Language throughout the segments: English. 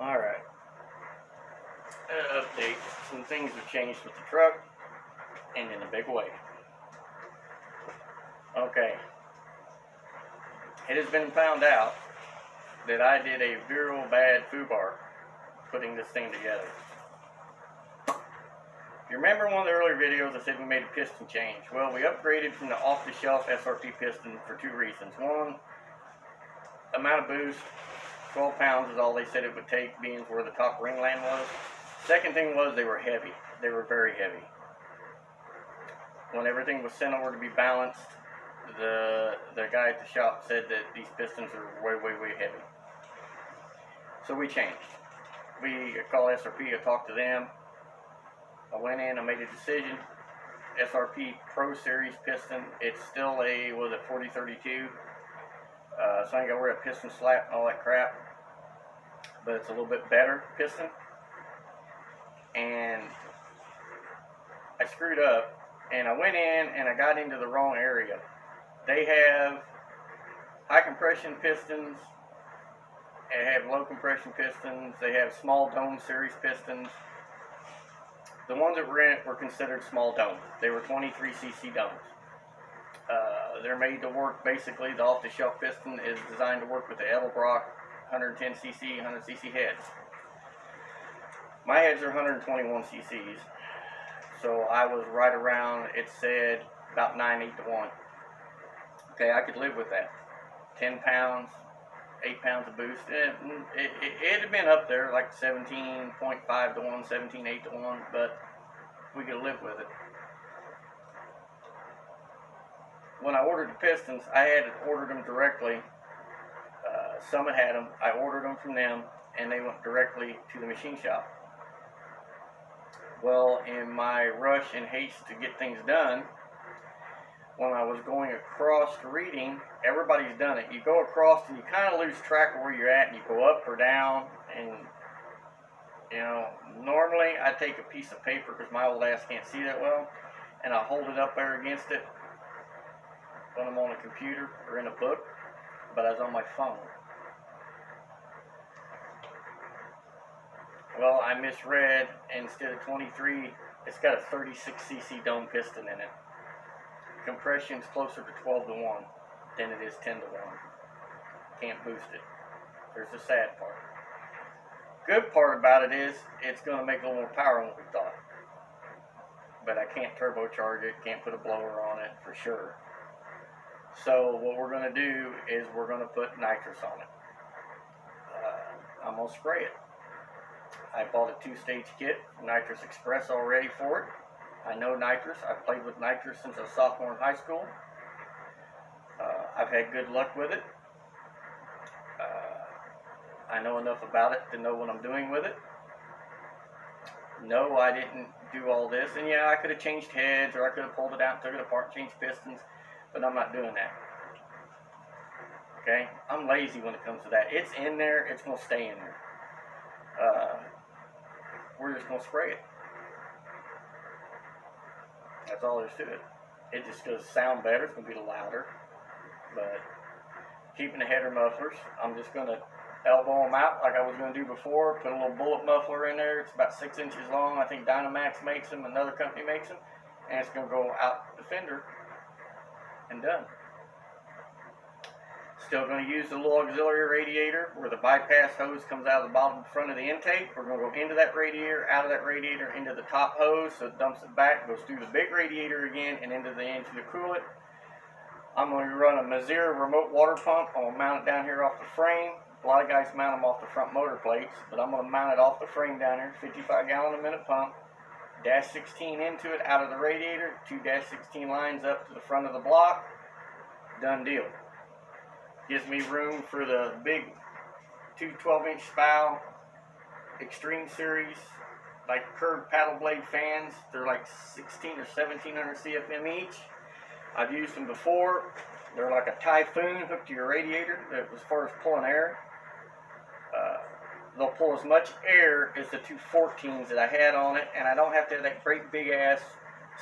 Alright. An update. Some things have changed with the truck, and in a big way. Okay. It has been found out that I did a viral bad foobar putting this thing together. You remember one of the earlier videos I said we made a piston change? Well, we upgraded from the off-the-shelf SRP piston for two reasons. One, amount of boost, 12 pounds is all they said it would take, being where the top ring land was. Second thing was they were heavy. They were very heavy. When everything was sent over to be balanced, the guy at the shop said that these pistons are way heavy. So we changed. We called SRP, I talked to them. I went in, I made a decision. SRP Pro Series piston. It's still a, was it 4032? So I ain't gotta wear a piston slap and all that crap. But it's a little bit better piston. And I screwed up. And I went in and I got into the wrong area. They have high compression pistons. They have low compression pistons. They have small dome series pistons. The ones that were in it were considered small dome. They were 23cc domes. They're made to work, basically, the off-the-shelf piston is designed to work with the Edelbrock 110cc, 100cc heads. My heads are 121 cc's. So I was right around, it said, about 9/8 to 1. Okay, I could live with that. 10 pounds, 8 pounds of boost. It had been up there, like 17.5 to 1, 17.8 to 1, but we could live with it. When I ordered the pistons, I had ordered them directly. Summit had them. I ordered them from them, and they went directly to the machine shop. Well, in my rush and haste to get things done, when I was going across the reading, everybody's done it. You go across and you kind of lose track of where you're at, and you go up or down, and you know, normally I take a piece of paper because my old ass can't see that well, and I hold it up there against it when I'm on a computer or in a book, but I was on my phone. Well, I misread, and instead of 23, it's got a 36cc dome piston in it. Compression's closer to 12 to 1 than it is 10 to 1. Can't boost it. There's the sad part. Good part about it is it's going to make a little more power than what we thought. But I can't turbocharge it, can't put a blower on it for sure. So what we're going to do is we're going to put nitrous on it. I'm going to spray it. I bought a 2-stage kit, Nitrous Express already for it. I know nitrous. I've played with nitrous since I was a sophomore in high school. I've had good luck with it. I know enough about it to know what I'm doing with it. No, I didn't do all this. And yeah, I could have changed heads, or I could have pulled it out and took it apart, changed pistons, but I'm not doing that. Okay? I'm lazy when it comes to that. It's in there. It's going to stay in there. We're just going to spray it. That's all there's to it. It just does sound better. It's going to be louder. But keeping the header mufflers, I'm just going to elbow them out like I was going to do before. Put a little bullet muffler in there. It's about 6 inches long. I think Dynamax makes them. Another company makes them. And it's going to go out the fender and done. Still going to use the little auxiliary radiator where the bypass hose comes out of the bottom front of the intake. We're going to go into that radiator, out of that radiator, into the top hose, so it dumps it back, goes through the big radiator again, and into the coolant. I'm going to run a Mazira remote water pump. I'm going to mount it down here off the frame. A lot of guys mount them off the front motor plates, but I'm going to mount it off the frame down here. 55 gallon a minute pump. Dash 16 into it, out of the radiator. 2 dash 16 lines up to the front of the block. Done deal. Gives me room for the big 2 12-inch spow Extreme Series, like curved paddle blade fans. They're like 16 or 1700 CFM each. I've used them before. They're like a Typhoon hooked to your radiator as far as pulling air. They'll pull as much air as the 214s that I had on it, and I don't have to have that great big ass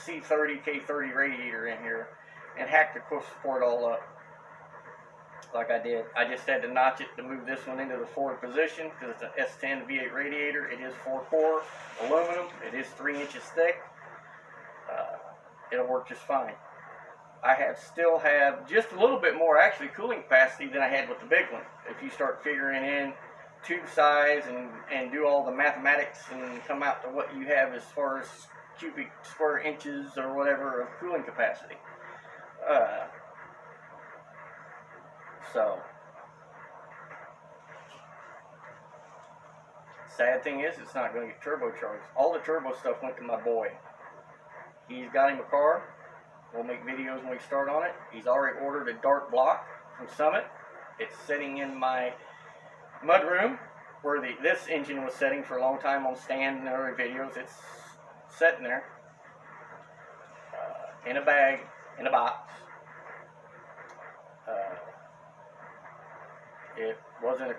C30, K30 radiator in here and hack the core support all up. like I did. I just had to notch it to move this one into the forward position because it's an S10 V8 radiator. It is 4-core aluminum. It is 3 inches thick. It'll work just fine. I still have just a little bit more actually cooling capacity than I had with the big one. If you start figuring in tube size and do all the mathematics and come out to what you have as far as cubic square inches or whatever of cooling capacity. So, sad thing is, it's not going to get turbocharged. All the turbo stuff went to my boy. He's got him a car. We'll make videos when we start on it. He's already ordered a Dart block from Summit. It's sitting in my mudroom where this engine was sitting for a long time on stand and other videos. It's sitting there in a bag, in a box. It wasn't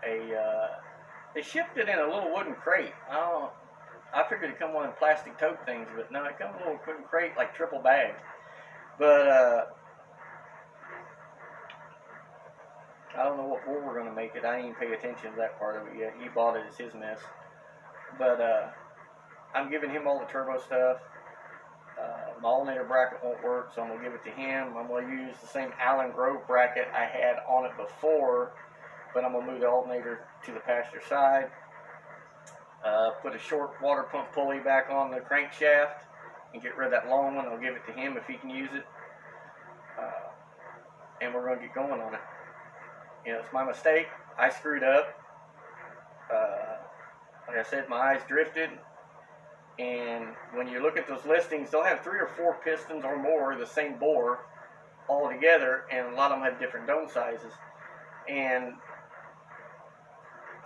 they shipped it in a little wooden crate. I figured it'd come one of the plastic tote things, but no, it comes in a little wooden crate, like triple bag. But I don't know what for we're going to make it. I didn't even pay attention to that part of it yet. He bought it as his mess. But I'm giving him all the turbo stuff. My alternator bracket won't work, so I'm going to give it to him. I'm going to use the same Allen Grove bracket I had on it before, but I'm going to move the alternator to the passenger side. Put a short water pump pulley back on the crankshaft and get rid of that long one. I'll give it to him if he can use it. And we're going to get going on it. You know, it's my mistake. I screwed up. Like I said, my eyes drifted. And when you look at those listings, they'll have 3 or 4 pistons or more, the same bore, all together, and a lot of them have different dome sizes. And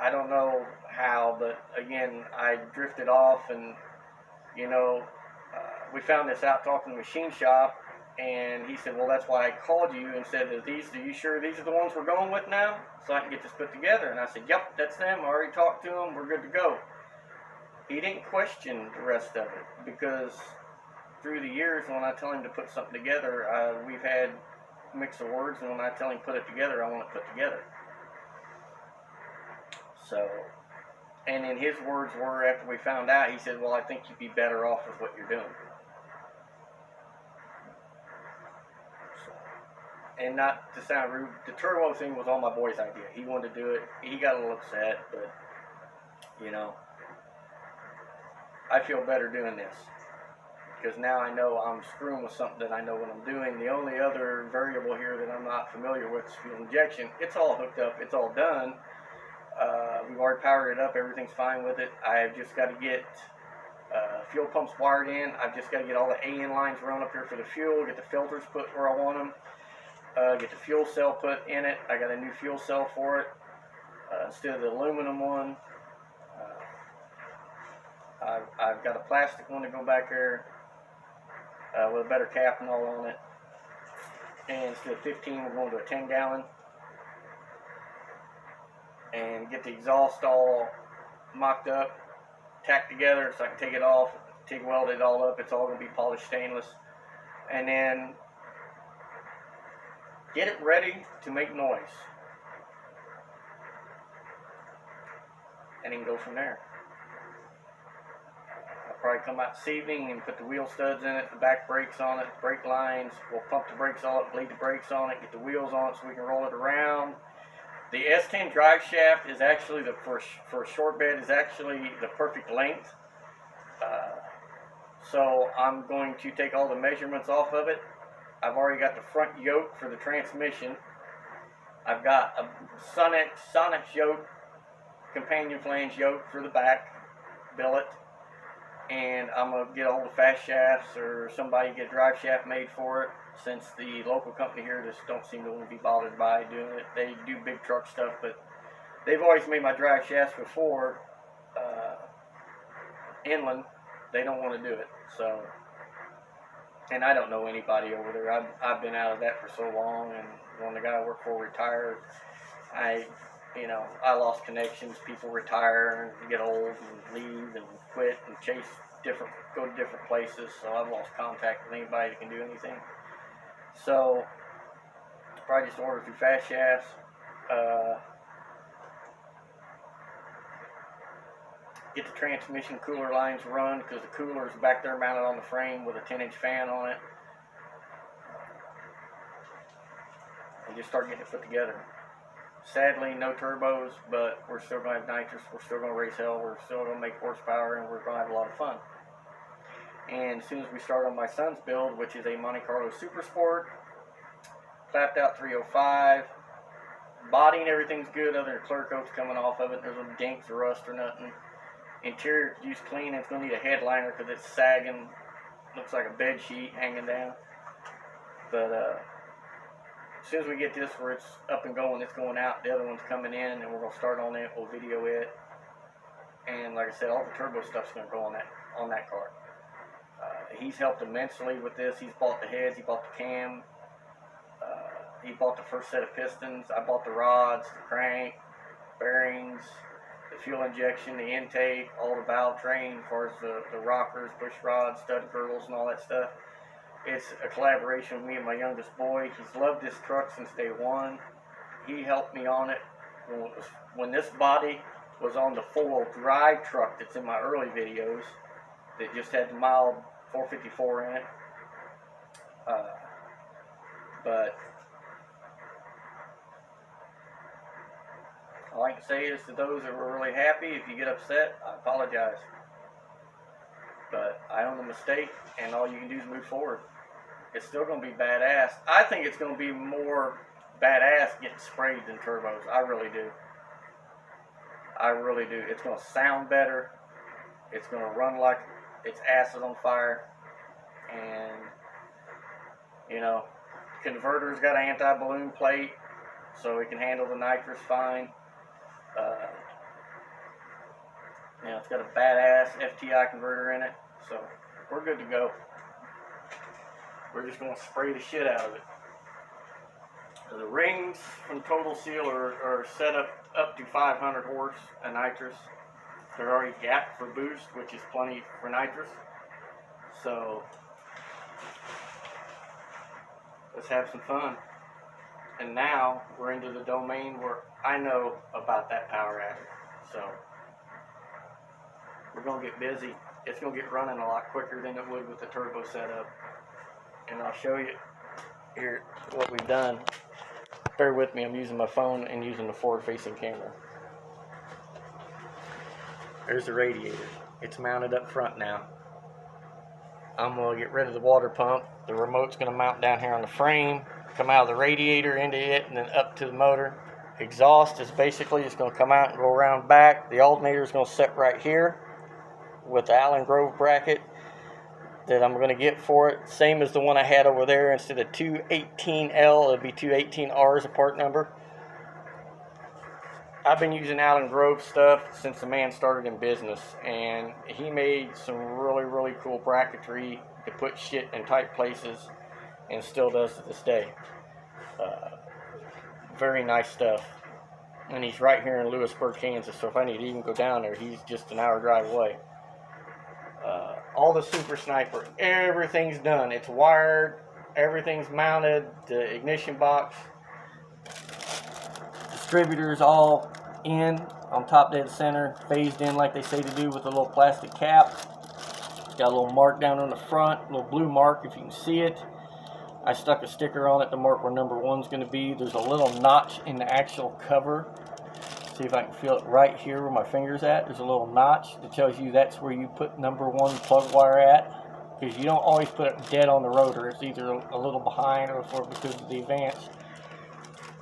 I don't know how, but again, I drifted off, and you know, we found this out talking to the machine shop, and he said, well, that's why I called you and said, are you sure these are the ones we're going with now, so I can get this put together? And I said, yep, that's them. I already talked to them. We're good to go. He didn't question the rest of it, because through the years, when I tell him to put something together, we've had a mix of words, and when I tell him to put it together, I want it put together. So, and then his words were, after we found out, he said, well, I think you'd be better off with what you're doing. So, and not to sound rude, the turbo thing was all my boy's idea. He wanted to do it. He got a little upset, but, you know, I feel better doing this, because now I know I'm screwing with something that I know what I'm doing. The only other variable here that I'm not familiar with is fuel injection. It's all hooked up. It's all done. We've already powered it up. Everything's fine with it. I've just got to get fuel pumps wired in. I've just got to get all the AN lines run up here for the fuel, get the filters put where I want them, get the fuel cell put in it. I got a new fuel cell for it instead of the aluminum one. I've got a plastic one to go back there with a better cap and all on it. And instead of 15, we're going to a 10 gallon. And get the exhaust all mocked up, tacked together so I can take it off, TIG weld it all up. It's all going to be polished stainless. And then get it ready to make noise. And then go from there. I'll probably come out this evening and put the wheel studs in it, the back brakes on it, brake lines. We'll pump the brakes on it, bleed the brakes on it, get the wheels on it so we can roll it around. The S10 drive shaft is actually, for a short bed, is actually the perfect length. So I'm going to take all the measurements off of it. I've already got the front yoke for the transmission. I've got a Sonex yoke, companion flange yoke for the back billet. And I'm going to get all the fast shafts, or somebody get a drive shaft made for it, since the local company here just don't seem to want to be bothered by doing it. They do big truck stuff, but they've always made my drive shafts before, inland. They don't want to do it. So, and I don't know anybody over there. I've been out of that for so long, and when the guy I work for retired, I lost connections. People retire and get old and leave and quit and go to different places. So I've lost contact with anybody that can do anything. So Probably just order through Fast Shafts. Get the transmission cooler lines run, because the cooler is back there mounted on the frame with a 10-inch fan on it. And just start getting it put together. Sadly, no turbos, but we're still going to have nitrous, we're still going to race hell, we're still going to make horsepower, and we're going to have a lot of fun. And as soon as we start on my son's build, which is a Monte Carlo Super Sport, clapped out 305, body and everything's good other than clear coat's coming off of it, there's no dinks or rust or nothing. Interior used clean, it's going to need a headliner because it's sagging, looks like a bed sheet hanging down. But as soon as we get this where it's up and going, it's going out, the other one's coming in, and we're going to start on it, we'll video it. And like I said, all the turbo stuff's going to go on that car. He's helped immensely with this. He's bought the heads, he bought the cam, he bought the first set of pistons, I bought the rods, the crank, bearings, the fuel injection, the intake, all the valve train, as far as the rockers, push rods, stud girdles, and all that stuff. It's a collaboration with me and my youngest boy. He's loved this truck since day one. He helped me on it. When this body was on the 4-wheel drive truck that's in my early videos, that just had the mild 454 in it. But all I can say is to those that were really happy, if you get upset, I apologize. But I own the mistake, and all you can do is move forward. It's still going to be badass. I think it's going to be more badass getting sprayed than turbos. I really do. I really do. It's going to sound better. It's going to run like it's acid on fire. And, you know, converter's got an anti-balloon plate, so it can handle the nitrous fine. You know, it's got a badass FTI converter in it, so we're good to go. We're just going to spray the shit out of it. So the rings from Total Seal are set up to 500 horse of nitrous. They're already gapped for boost, which is plenty for nitrous. So let's have some fun. And now we're into the domain where I know about that power adder. So we're going to get busy. It's going to get running a lot quicker than it would with the turbo setup. And I'll show you here what we've done. Bear with me, I'm using my phone and using the forward-facing camera. There's the radiator. It's mounted up front now. I'm going to get rid of the water pump. The remote's going to mount down here on the frame, come out of the radiator into it, and then up to the motor. Exhaust is basically just going to come out and go around back. The alternator is going to sit right here with the Allen Grove bracket that I'm going to get for it. Same as the one I had over there. Instead of 218L, it'll be 218R as a part number. I've been using Allen Grove stuff since the man started in business, and he made some really, really cool bracketry to put shit in tight places, and still does to this day. Very nice stuff. And he's right here in Lewisburg, Kansas, so if I need to even go down there, he's just an hour drive away. All the Super Sniper, everything's done. It's wired, everything's mounted, the ignition box, distributors all in, on top dead center, phased in like they say to do with a little plastic cap. Got a little mark down on the front, a little blue mark if you can see it. I stuck a sticker on it to mark where number 1's going to be. There's a little notch in the actual cover. See if I can feel it right here where my finger's at. There's a little notch that tells you that's where you put number 1 plug wire at. Because you don't always put it dead on the rotor. It's either a little behind or because of the advance.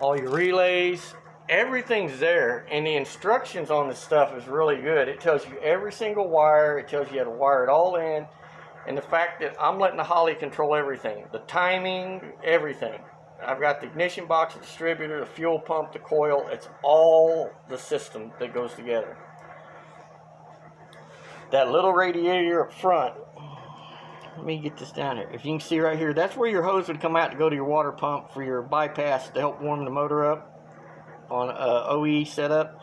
All your relays, everything's there. And the instructions on this stuff is really good. It tells you every single wire. It tells you how to wire it all in. And the fact that I'm letting the Holley control everything. The timing, everything. I've got the ignition box, the distributor, the fuel pump, the coil. It's all the system that goes together. That little radiator up front, let me get this down here. If you can see right here, that's where your hose would come out to go to your water pump for your bypass to help warm the motor up on OE setup.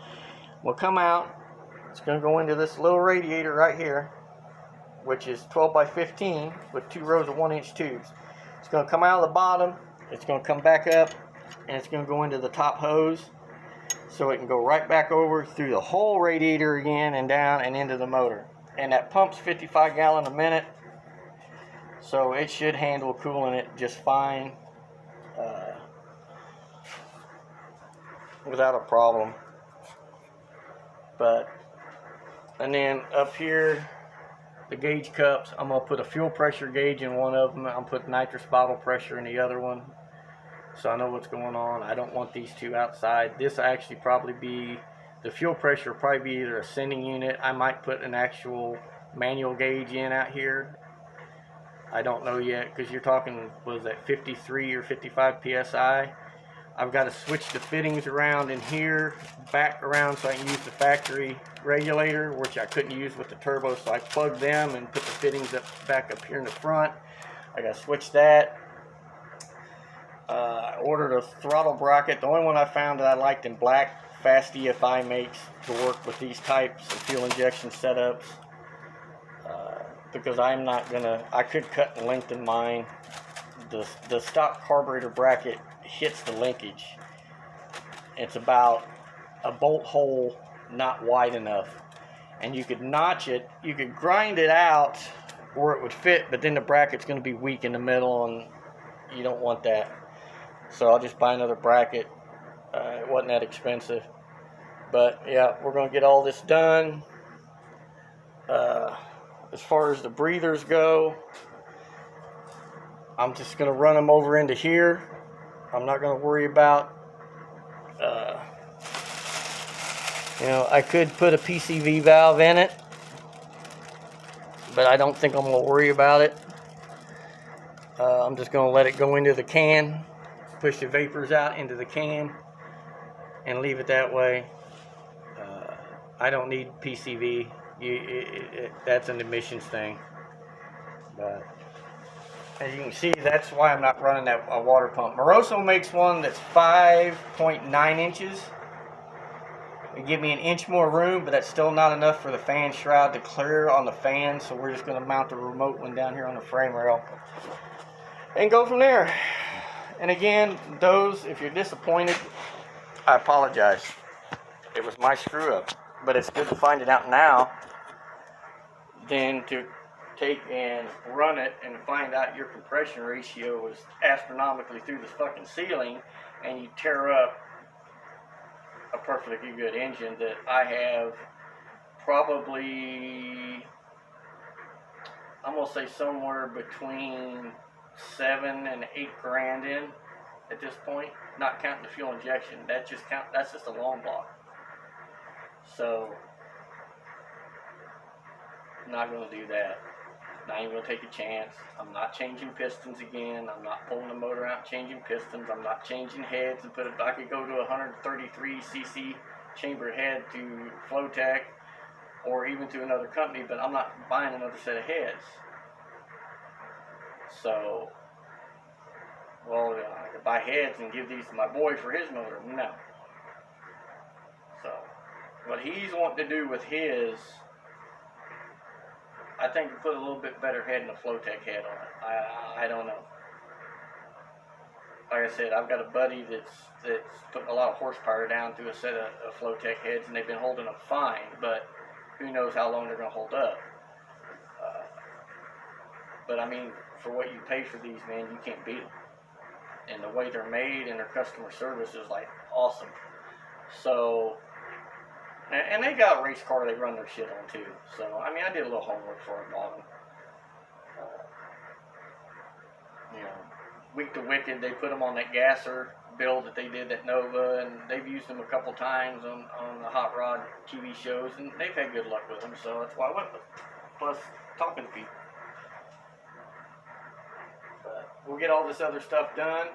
Will come out. It's going to go into this little radiator right here, which is 12 by 15 with 2 rows of 1-inch tubes. It's going to come out of the bottom. It's going to come back up and it's going to go into the top hose, so it can go right back over through the whole radiator again and down and into the motor. And that pump's 55 gallons a minute, so it should handle cooling it just fine, without a problem. And then up here, the gauge cups, I'm going to put a fuel pressure gauge in one of them. I'm putting nitrous bottle pressure in the other one, so I know what's going on. I don't want these two outside. This will actually probably be, the fuel pressure will probably be either a sending unit. I might put an actual manual gauge in out here. I don't know yet, because you're talking, was that 53 or 55 psi? I've got to switch the fittings around in here, back around, so I can use the factory regulator, which I couldn't use with the turbo, so I plugged them and put the fittings back up here in the front. I got to switch that. I ordered a throttle bracket. The only one I found that I liked in black, Fast EFI makes to work with these types of fuel injection setups, because I'm not gonna, I could cut and lengthen mine. The stock carburetor bracket hits the linkage. It's about a bolt hole not wide enough, and you could notch it, you could grind it out where it would fit, but then the bracket's going to be weak in the middle, and you don't want that. So I'll just buy another bracket. It wasn't that expensive, but yeah, we're going to get all this done. As far as the breathers go, I'm just going to run them over into here. I'm not going to worry about, I could put a PCV valve in it, but I don't think I'm going to worry about it. I'm just going to let it go into the can, push the vapors out into the can, and leave it that way. I don't need PCV. That's an emissions thing. But as you can see, that's why I'm not running a water pump. Moroso makes one that's 5.9 inches. It give me an inch more room, but that's still not enough for the fan shroud to clear on the fan, so we're just going to mount the remote one down here on the frame rail and go from there. And again, those, if you're disappointed, I apologize. It was my screw up, but it's good to find it out now than to take and run it and find out your compression ratio was astronomically through the fucking ceiling, and you tear up a perfectly good engine that I have probably, I'm gonna say somewhere between 7 and 8 grand in at this point, not counting the fuel injection. That's just a long block. So I'm not gonna do that. Not even gonna take a chance. I'm not changing pistons again. I'm not pulling the motor out, changing pistons. I'm not changing heads and I could go to a 133 cc chamber head to Flowtech or even to another company, but I'm not buying another set of heads. So, I could buy heads and give these to my boy for his motor. No. So, what he's wanting to do with his, I think we put a little bit better head than a Flowtech head on it. I don't know. Like I said, I've got a buddy that's putting a lot of horsepower down through a set of Flowtech heads, and they've been holding them fine, but who knows how long they're going to hold up. But I mean, for what you pay for these, man, you can't beat them. And the way they're made and their customer service is like awesome. So, and they got a race car they run their shit on too. So, I mean, I did a little homework for them, bought them. Week to Wicked, they put them on that Gasser build that they did at Nova, and they've used them a couple times on the Hot Rod TV shows, and they've had good luck with them, so that's why I went with them. Plus, talking to people. But we'll get all this other stuff done.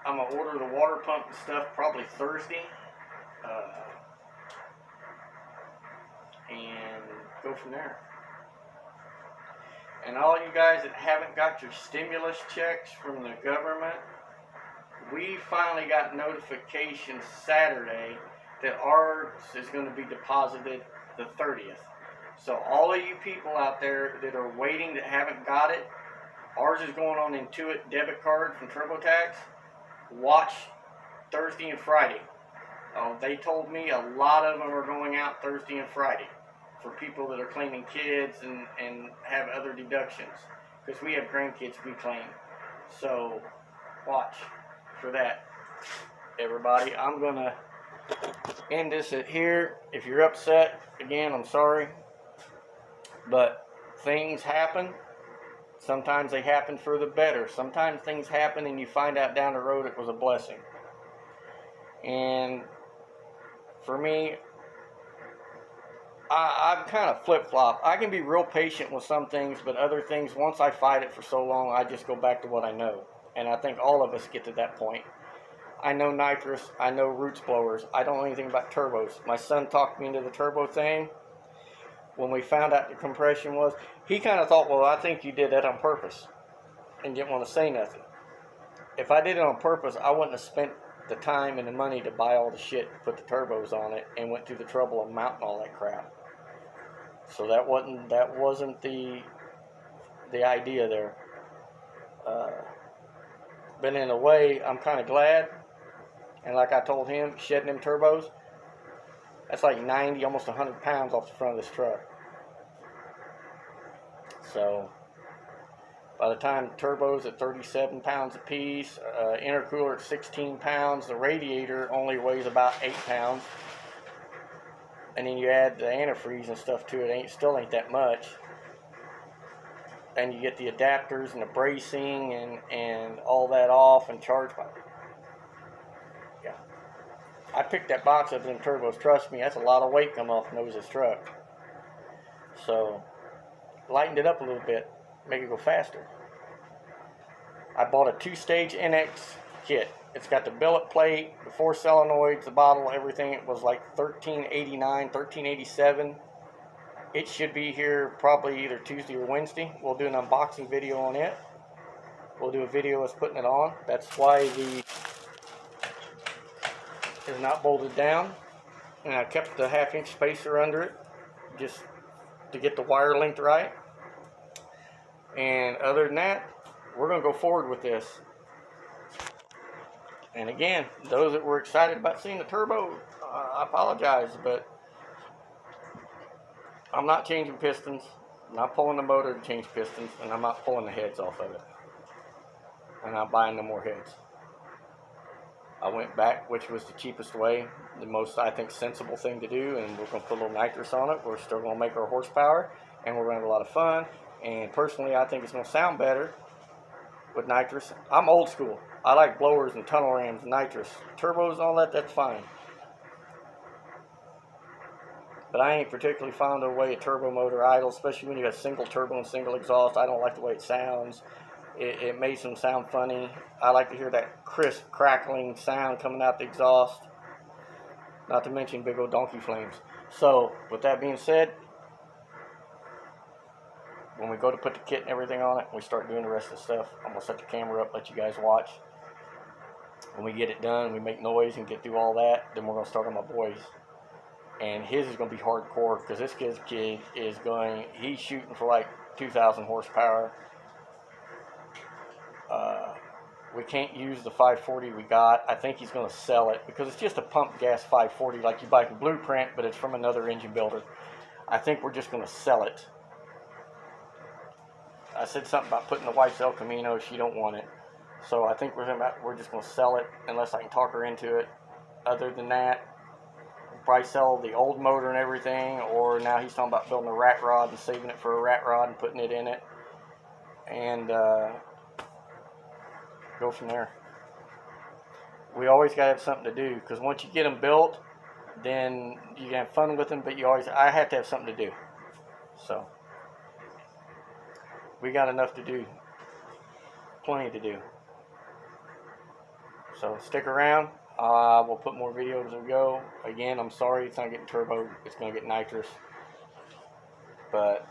I'm going to order the water pump and stuff probably Thursday. And go from there. And all you guys that haven't got your stimulus checks from the government, we finally got notification Saturday that ours is going to be deposited the 30th. So all of you people out there that are waiting that haven't got it, ours is going on Intuit debit card from TurboTax. Watch Thursday and Friday. They told me a lot of them are going out Thursday and Friday for people that are claiming kids and have other deductions. Because we have grandkids we claim. So watch for that, everybody. I'm going to end this at here. If you're upset, again, I'm sorry. But things happen. Sometimes they happen for the better. Sometimes things happen and you find out down the road it was a blessing. And for me, I'm kind of flip-flop. I can be real patient with some things, but other things, once I fight it for so long, I just go back to what I know. And I think all of us get to that point. I know nitrous. I know roots blowers. I don't know anything about turbos. My son talked me into the turbo thing. When we found out the compression was, he kind of thought, well, I think you did that on purpose, and didn't want to say nothing. If I did it on purpose, I wouldn't have spent the time and the money to buy all the shit, put the turbos on it, and went through the trouble of mounting all that crap. So that wasn't the idea there. But in a way, I'm kind of glad. And like I told him, shedding them turbos, that's like 90, almost 100 pounds off the front of this truck. So by the time turbos at 37 pounds a piece, intercooler at 16 pounds, the radiator only weighs about 8 pounds. And then you add the antifreeze and stuff to it, still ain't that much. And you get the adapters and the bracing and all that off and charge by. Yeah. I picked that box up in turbos. Trust me, that's a lot of weight coming off the nose of this truck. So, lightened it up a little bit, make it go faster. I bought a 2-stage NX kit. It's got the billet plate, the 4 solenoids, the bottle, everything. It was like $13.89, $13.87. It should be here probably either Tuesday or Wednesday. We'll do an unboxing video on it. We'll do a video of us putting it on. That's why the is not bolted down. And I kept the 1/2-inch spacer under it just to get the wire linked right. And other than that, we're going to go forward with this. And again, those that were excited about seeing the turbo, I apologize, but I'm not changing pistons. I'm not pulling the motor to change pistons, and I'm not pulling the heads off of it. I'm not buying no more heads. I went back, which was the cheapest way, the most, I think, sensible thing to do, and we're going to put a little nitrous on it. We're still going to make our horsepower, and we're going to have a lot of fun. And personally, I think it's going to sound better with nitrous. I'm old school. I like blowers and tunnel rams and nitrous. Turbos and all that, that's fine. But I ain't particularly fond of the way a turbo motor idles, especially when you got single turbo and single exhaust. I don't like the way it sounds. It makes them sound funny. I like to hear that crisp, crackling sound coming out the exhaust. Not to mention big old donkey flames. So, with that being said, when we go to put the kit and everything on it, we start doing the rest of the stuff. I'm going to set the camera up, let you guys watch. When we get it done, we make noise and get through all that, then we're going to start on my boys. And his is going to be hardcore, because this kid is he's shooting for like 2,000 horsepower. We can't use the 540 we got. I think he's going to sell it, because it's just a pump gas 540 like you buy from Blueprint, but it's from another engine builder. I think we're just going to sell it. I said something about putting the wife's El Camino. She don't want it. So I think we're just going to sell it unless I can talk her into it. Other than that, we'll probably sell the old motor and everything, or now he's talking about building a rat rod and saving it for a rat rod and putting it in it. And go from there. We always got to have something to do, because once you get them built, then you can have fun with them, but I have to have something to do. So we got enough to do, plenty to do. So stick around. We'll put more videos as we go. Again, I'm sorry it's not getting turbo. It's going to get nitrous. But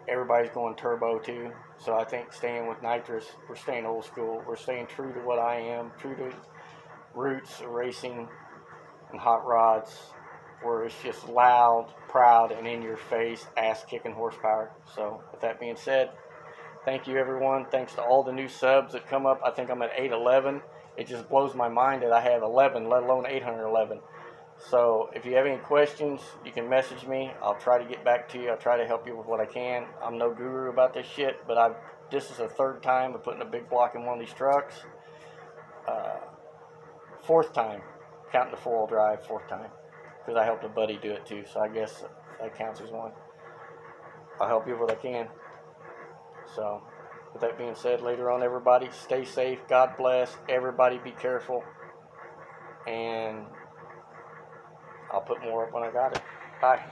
everybody's going turbo too. So I think staying with nitrous, we're staying old school. We're staying true to what I am, true to roots, racing, and hot rods, where it's just loud, proud, and in your face, ass-kicking horsepower. So with that being said, thank you everyone. Thanks to all the new subs that come up. I think I'm at 811. it just blows my mind that I have 11, let alone 811. So if you have any questions, you can message me. I'll try to get back to you. I'll try to help you with what I can. I'm no guru about this shit, but this is the third time of putting a big block in one of these trucks. Fourth time, counting the four-wheel drive, fourth time. Because I helped a buddy do it too, so I guess that counts as one. I'll help you with what I can. So, with that being said, later on, everybody, stay safe. God bless. Everybody be careful. And I'll put more up when I got it. Bye.